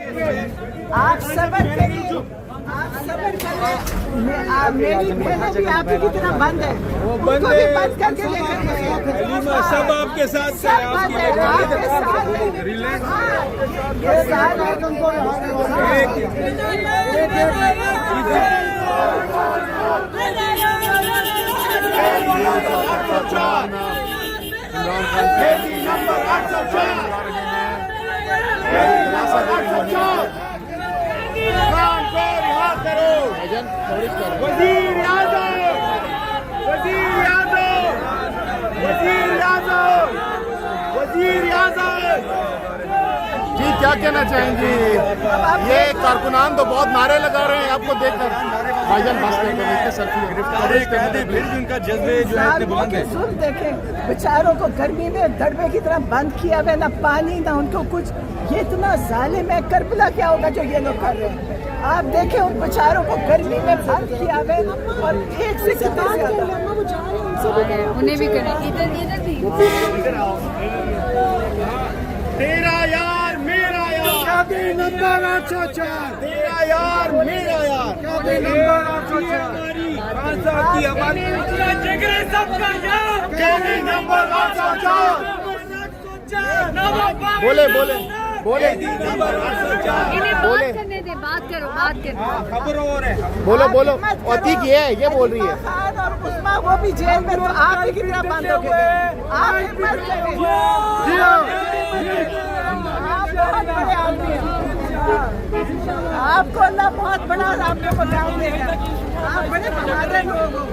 آپ صبر کریے، آپ صبر کریں. میری بہنیں بھی آپ کی طرح بند ہے، ان کو بھی بند کر کے لے کر گئے. سب آپ کے ساتھ سب بند ہے، آپ کے ساتھ ہے. یہ ساتھ ہے تم کو. وزیر اعظم، وزیر اعظم، وزیر اعظم، وزیر اعظم. جی کیا کہنا چاہیں گی؟ یہ کارکنان تو بہت نعرے لگا رہے ہیں آپ کو دیکھ کر. بھائی جان بات کریں ان کا جذبے جو ہے بلند ہے. ظلم دیکھیں بیچاروں کو گرمی میں دڑبے کی طرح بند کیا ہوا، نہ پانی نہ ان کو کچھ. یہ اتنا ظالم ہے. کربلا کیا ہوگا جو یہ لوگ کر رہے ہیں؟ آپ دیکھیں ان بیچاروں کو گرمی میں بند کیا ہوا ہے، اور ایک سے کتنے زیادہ انہیں بھی کریں. ادھر بھی تیرا یار میرا یار، شادی نمبر 804. تیرا یار میرا یار، شادی نمبر 804. خان صاحب کی ہماری جگرے سب کا یار، شادی نمبر 804. بولے بولے بولے بولے کرنے دیں. بات کرو، بات کرو. خبر ہو رہے ہیں. بولو بولو. عتیق یہ ہے، یہ بول رہی ہے. خان اور عثما وہ بھی جیل میں، تو آپ بھی کتنا بند ہو گئے. آپ ہمت کریں. آپ بہت بڑے آدمی ہیں. آپ کو اللہ بہت بڑا آپ کو مقام دے گا. آپ بڑے بہادر لوگ ہو.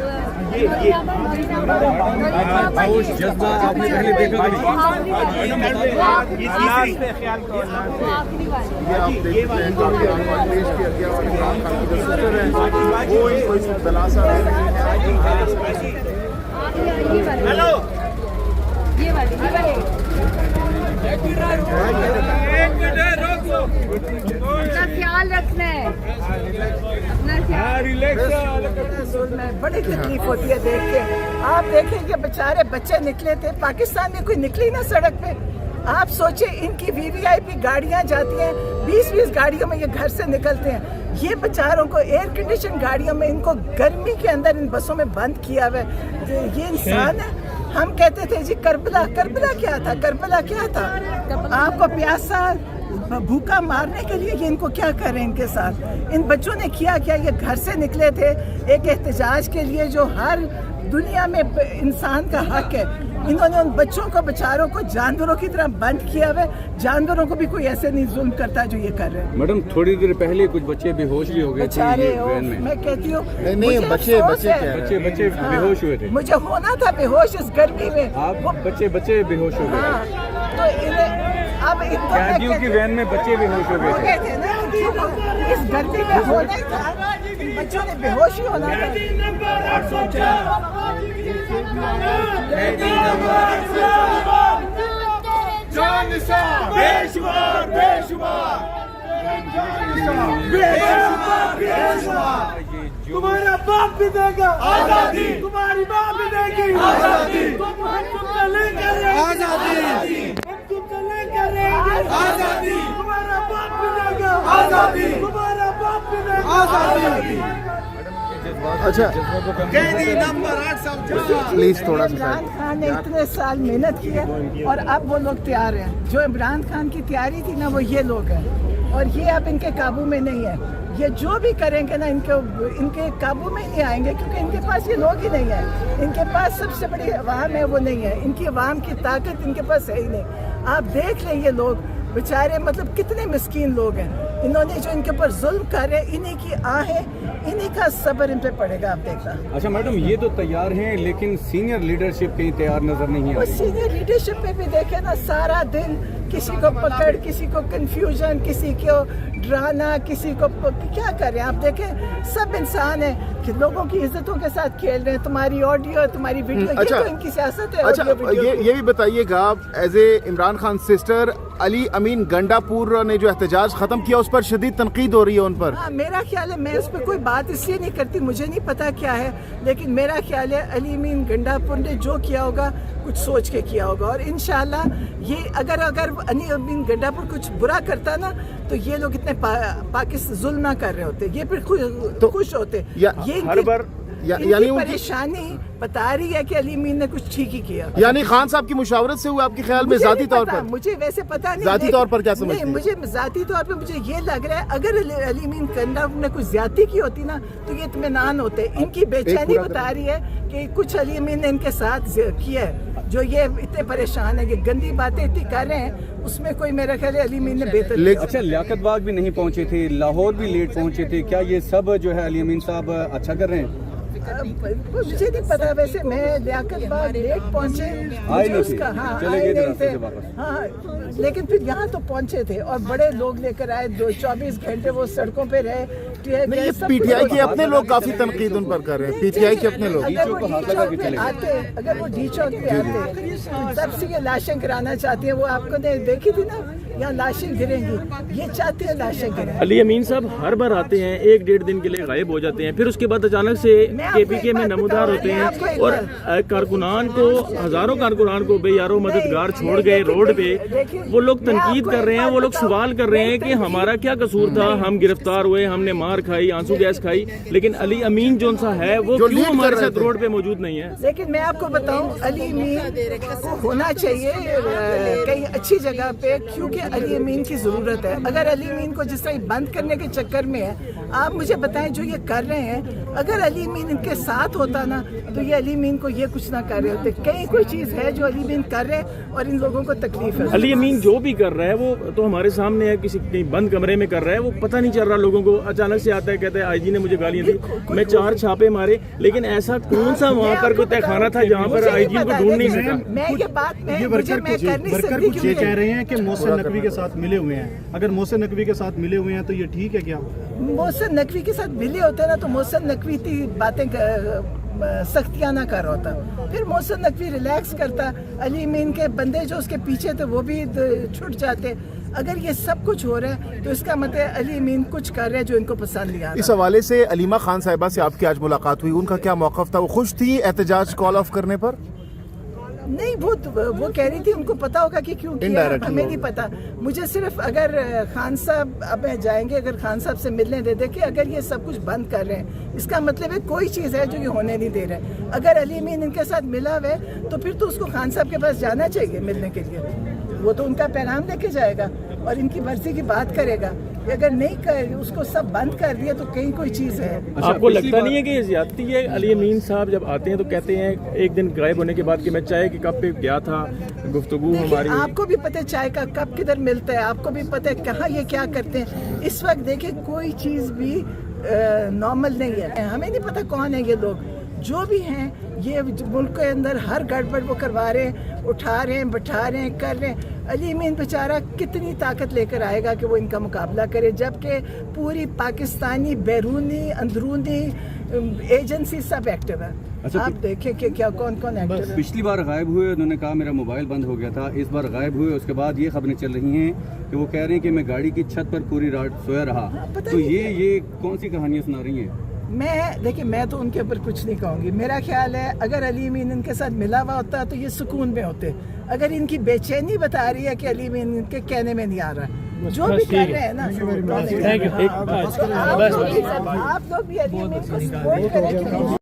جذبہ آپ نے پہلے دیکھا یہ آپ دیکھ رہے ہیں جو ابھی احمد پیش کیا گیا اور عمران خان کی جو سسٹر ہے وہ ان کو اس دلاسا دے رہی ہے. ہیلو یہ والی اپنا خیال رکھنا ہے، اپنا خیال. بڑی تکلیف ہوتی ہے دیکھ کے. آپ دیکھیں کہ بیچارے بچے نکلے تھے، پاکستان میں کوئی نکلی نہ سڑک پہ. آپ سوچیں ان کی VVIP گاڑیاں جاتی ہیں، 20 گاڑیوں میں یہ گھر سے نکلتے ہیں. یہ بیچاروں کو ایئر کنڈیشن گاڑیوں میں ان کو گرمی کے اندر ان بسوں میں بند کیا ہوا ہے. یہ انسان ہے. ہم کہتے تھے جی کربلا کیا تھا؟ کربلا کیا تھا؟ آپ کو پیاسا بھوکا مارنے کے لیے یہ ان کو کیا کریں ان کے ساتھ؟ ان بچوں نے کیا یہ گھر سے نکلے تھے ایک احتجاج کے لیے جو ہر دنیا میں انسان کا حق ہے. انہوں نے ان بچوں کو بیچاروں کو جانوروں کی طرح بند کیا ہوا ہے. جانوروں کو بھی کوئی ایسے نہیں ظلم کرتا جو یہ کر رہے ہیں. میڈم تھوڑی دیر پہلے کچھ بچے بے ہوش بھی ہو گئے تھے میں کہتی ہوں نہیں بچے بچے بے ہوش ہوئے تھے. مجھے ہونا تھا بے ہوش اس گرمی میں. آپ بچے بے ہوش ہو گئے. تو اب قیدیوں کی وین میں بچے بے ہوش ہو گئے تھے. اس گرمی میں ہونا ہی تھا. بچوں نے بے ہوش ہی ہونا تھا. تمہارا باپ بھی دے گا آزادی، تمہاری باپ بھی دے گی آزادی. تم سے لے کر آزادی، تم سے لے کر آزادی. تمہارا باپ بھی دے گا آزادی، تمہارا باپ بھی دے گا آزادی. اچھا قیدی نمبر 804. پلیز تھوڑا سا عمران خان نے اتنے سال محنت کی ہے اور اب وہ لوگ تیار ہیں. جو عمران خان کی تیاری تھی نا وہ یہ لوگ ہیں، اور یہ اب ان کے قابو میں نہیں ہے. یہ جو بھی کریں گے نا ان کے قابو میں نہیں آئیں گے، کیونکہ ان کے پاس یہ لوگ ہی نہیں ہیں. ان کے پاس سب سے بڑی عوام ہے وہ نہیں ہے. ان کی عوام کی طاقت ان کے پاس ہے ہی نہیں. آپ دیکھ لیں یہ لوگ بیچارے مطلب کتنے مسکین لوگ ہیں. انہوں نے جو ان کے اوپر ظلم کر رہے ہیں، انہی کی آہیں، انہی کا صبر ان پہ پڑے گا. آپ دیکھنا. اچھا میڈم یہ تو تیار ہیں لیکن سینئر لیڈرشپ کہیں تیار نظر نہیں وہ آ رہی. سینئر لیڈرشپ میں بھی دیکھیں نا، سارا دن کسی کو پکڑ، کسی کو کنفیوژن، کسی کو ڈرانا، کسی کو کیا کر رہے ہیں. آپ دیکھیں سب انسان ہیں کہ لوگوں کی عزتوں کے ساتھ کھیل رہے ہیں. تمہاری آڈیو، تمہاری ویڈیو، یہ تو ان کی سیاست ہے. اچھا یہ بھی بتائیے گا آپ as a Imran Khan sister Ali Amin Gandapur نے جو احتجاج ختم کیا اس پر شدید تنقید ہو رہی ہے ان پر. ہاں میرا خیال ہے میں اس پہ کوئی بات اس لیے نہیں کرتی, مجھے نہیں پتا کیا ہے, لیکن میرا خیال ہے علی امین گنڈاپور نے جو کیا ہوگا کچھ سوچ کے کیا ہوگا, اور انشاءاللہ یہ اگر علی امین گنڈاپور کچھ برا کرتا نا تو یہ لوگ اتنے پاکستان ظلم نہ کر رہے ہوتے, یہ پھر خوش ہوتے. یہ یعنی پریشانی بتا رہی ہے کہ علی امین نے کچھ ٹھیک ہی کیا. یعنی خان صاحب کی مشاورت سے ہوئے آپ کے خیال میں ذاتی طور پر؟ مجھے ویسے پتا نہیں, ذاتی طور پر کیا سمجھتے ہیں؟ مجھے ذاتی طور پر مجھے یہ لگ رہا ہے اگر علی امین گنڈاپور نے کچھ زیادتی کی ہوتی نا تو یہ اطمینان ہوتے. ان کی بے چینی بتا رہی ہے کہ کچھ علی امین نے ان کے ساتھ کیا ہے جو یہ اتنے پریشان ہے, کہ گندی باتیں اتنی کر رہے ہیں, اس میں کوئی میرا خیال ہے علی امین نے بہتر. اچھا لیاقت باغ بھی نہیں پہنچے تھے, لاہور بھی لیٹ پہنچے تھے, کیا یہ سب جو ہے علی امین صاحب اچھا کر رہے ہیں؟ مجھے نہیں پتا, ویسے میں لیاقت باغ لیٹ پہنچے ہاں, لیکن پھر یہاں تو پہنچے تھے اور بڑے لوگ لے کر آئے, 24 گھنٹے وہ سڑکوں پہ رہے. پی ٹی آئی کے اپنے لوگ کافی تنقید ان پر کر رہے ہیں, پی ٹی آئی کے اپنے لوگ. اگر وہ ڈی چوک پہ آتے سب سے یہ لاشیں گرانا چاہتے ہیں, وہ آپ کو دیکھی تھی نا, یہاں لاشیں گریں گی, یہ چاہتے ہیں لاشیں گریں. علی امین صاحب ہر بار آتے ہیں 1-1.5 دن کے لیے غائب ہو جاتے ہیں, پھر اس کے بعد اچانک سے کے پی کے میں نمودار ہوتے ہیں اور کارکنان کو, ہزاروں کارکنان کو بے یارو مددگار چھوڑ گئے روڈ پہ. وہ لوگ تنقید کر رہے ہیں, وہ لوگ سوال کر رہے ہیں کہ ہمارا کیا قصور تھا, ہم گرفتار ہوئے, ہم نے مار کھائی, آنسو گیس کھائی, لیکن علی امین جو سا ہے وہ کیوں ہمارے ساتھ روڈ پہ موجود نہیں ہے؟ لیکن میں آپ کو بتاؤں علی امین کو ہونا چاہیے کہیں اچھی جگہ پہ, کیونکہ علی امین کی ضرورت ہے. اگر علی امین کو جس طرح بند کرنے کے چکر میں ہے, آپ مجھے بتائیں جو یہ کر رہے ہیں, اگر علی امین ان کے ساتھ ہوتا نا تو یہ علی امین کو یہ کچھ نہ کر رہے ہوتے. کہیں کوئی چیز ہے جو علی امین کر رہے ہیں اور ان لوگوں کو تکلیف ہے. علی امین جو بھی کر رہا ہے وہ تو ہمارے سامنے ہے, کسی کہیں بند کمرے میں کر رہا ہے, وہ پتہ نہیں چل رہا لوگوں کو. اچانک سے آتا ہے کہتا ہے آئی جی نے مجھے گالیاں دی, میں 4 چھاپے مارے, لیکن ایسا کون سا وہاں پر کوئی تہخانہ تھا جہاں پر آئی جی کو ڈھونڈ نہیں سکا؟ میں یہ بات میں ورکر کچھ یہ کہہ رہے ہیں کہ محسن نقوی کے ساتھ ملے ہوئے ہیں. اگر محسن نقوی کے ساتھ ملے ہوئے ہیں تو یہ ٹھیک ہے کیا؟ محسن نقوی کے ساتھ ملے ہوتے نا تو محسن نقوی تھی باتیں سختیاں نہ کر ہوتا, پھر محسن نقوی ریلیکس کرتا, علی امین کے بندے جو اس کے پیچھے تھے وہ بھی چھٹ جاتے. اگر یہ سب کچھ ہو رہا ہے تو اس کا مطلب علی امین کچھ کر رہے ہیں جو ان کو پسند نہیں آتا. اس حوالے سے علیمہ خان صاحبہ سے آپ کی آج ملاقات ہوئی, ان کا کیا موقف تھا؟ وہ خوش تھی احتجاج کال آف کرنے پر؟ نہیں, وہ کہہ رہی تھی ان کو پتا ہوگا کہ کیوں کیا, ہمیں نہیں پتا. مجھے صرف اگر خان صاحب اب جائیں گے, اگر خان صاحب سے ملنے دے دے کہ اگر یہ سب کچھ بند کر رہے ہیں, اس کا مطلب ہے کوئی چیز ہے جو یہ ہونے نہیں دے رہے. اگر علی امین ان کے ساتھ ملا ہوئے تو پھر تو اس کو خان صاحب کے پاس جانا چاہیے ملنے کے لیے. وہ تو ان کا پیغام لے کے جائے گا اور ان کی مرضی کی بات کرے گا. اگر نہیں اس کو سب بند کر دیا تو کہیں کوئی چیز ہے. آپ کو لگتا نہیں ہے کہ یہ زیادتی ہے؟ علی امین صاحب جب آتے ہیں تو کہتے ہیں ایک دن غائب ہونے کے بعد کہ میں چائے کے کپ پہ گیا تھا, گفتگو ہماری. آپ کو بھی پتہ ہے چائے کا کپ کدھر ملتا ہے, آپ کو بھی پتہ ہے کہاں یہ کیا کرتے ہیں. اس وقت دیکھیں کوئی چیز بھی نارمل نہیں ہے. ہمیں نہیں پتہ کون ہے یہ لوگ, جو بھی ہیں یہ ملک کے اندر ہر گڑبڑ وہ کروا رہے ہیں, اٹھا رہے ہیں, بٹھا رہے ہیں, کر رہے ہیں. علی امین بیچارہ کتنی طاقت لے کر آئے گا کہ وہ ان کا مقابلہ کرے, جبکہ پوری پاکستانی بیرونی اندرونی ایجنسی سب ایکٹیو ہے. آپ دیکھیں کہ کیا کون کون ایکٹیو ہے. پچھلی بار غائب ہوئے, انہوں نے کہا میرا موبائل بند ہو گیا تھا. اس بار غائب ہوئے, اس کے بعد یہ خبریں چل رہی ہیں کہ وہ کہہ رہے ہیں کہ میں گاڑی کی چھت پر پوری رات سویا رہا. تو یہ کون سی کہانیاں سنا رہی ہیں؟ دیکھیں میں تو ان کے اوپر کچھ نہیں کہوں گی. میرا خیال ہے اگر علی امین ان کے ساتھ ملا ہوا ہوتا تو یہ سکون میں ہوتے. اگر ان کی بے چینی بتا رہی ہے کہ علی امین ان کے کہنے میں نہیں آ رہا, جو بھی کر رہے ہیں نا, آپ لوگ بھی علی امین کو سپورٹ کریں.